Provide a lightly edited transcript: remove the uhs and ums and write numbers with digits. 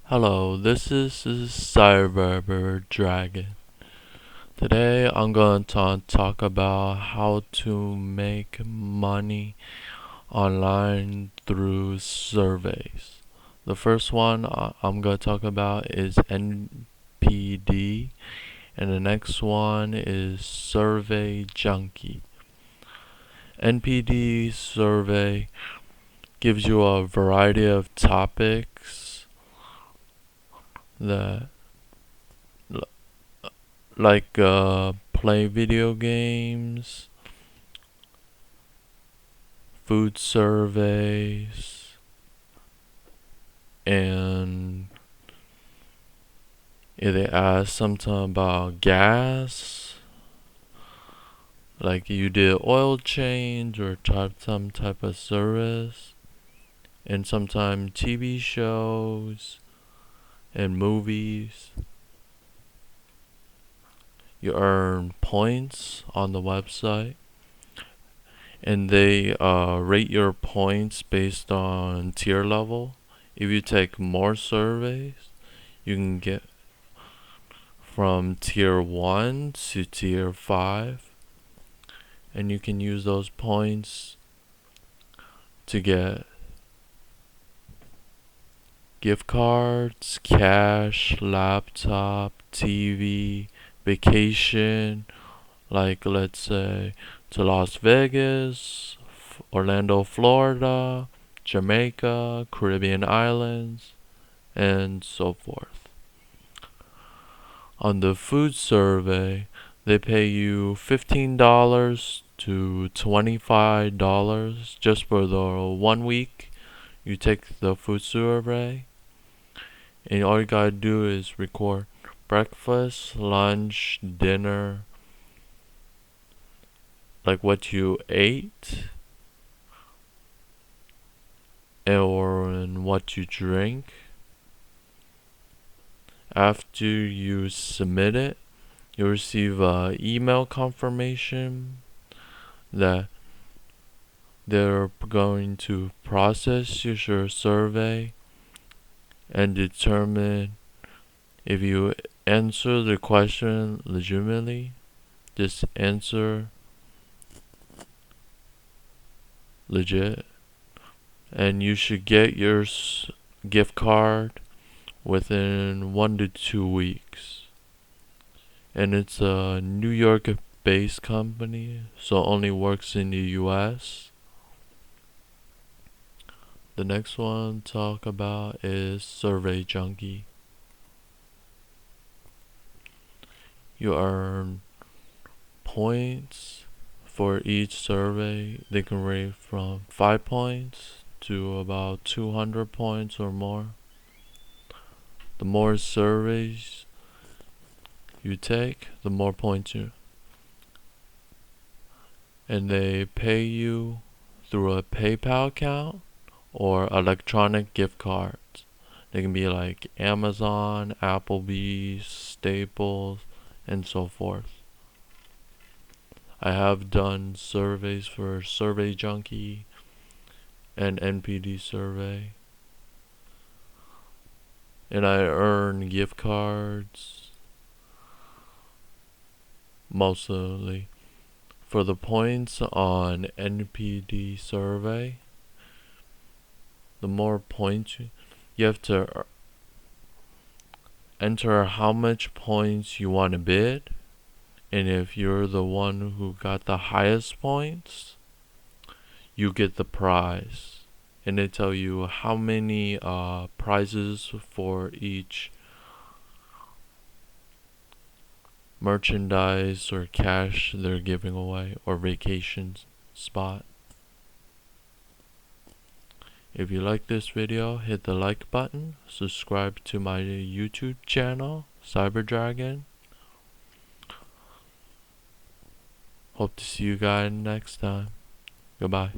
Hello, this is Cyber Dragon. Today I'm going to talk about how to make money online through surveys. The first one I'm going to talk about is NPD, and the next one is Survey Junkie. NPD survey gives you a variety of topics that like play video games, food surveys, and they ask something about gas, like you did oil change or some type of service, and sometimes TV shows and movies. You earn points on the website, and they rate your points based on tier level. If you take more surveys, you can get from tier 1 to tier 5, and you can use those points to get gift cards, cash, laptop, TV, vacation, like let's say to Las Vegas, Orlando, Florida, Jamaica, Caribbean islands, and so forth. On the food survey, they pay you $15 to $25 just for the 1 week you take the food survey. And all you gotta do is record breakfast, lunch, dinner, like what you ate, or what you drink. After you submit it, you'll receive an email confirmation that they're going to process your survey and determine if you answer the question legitimately. Just answer legit, and you should get your gift card within 1 to 2 weeks. And it's a New York based company, so only works in the US. The next one to talk about is Survey Junkie. You earn points for each survey. They can range from 5 points to about 200 points or more. The more surveys you take, the more points you. And they pay you through a PayPal account or electronic gift cards. They can be like Amazon, Applebee's, Staples, and so forth. I have done surveys for Survey Junkie and NPD survey, and I earn gift cards mostly. For the points on NPD survey, the more points you have to enter how much points you want to bid, and if you're the one who got the highest points, you get the prize. And they tell you how many prizes for each merchandise or cash they're giving away, or vacation spot. If you like this video, hit the like button, subscribe to my YouTube channel, Cyber Dragon. Hope to see you guys next time. Goodbye.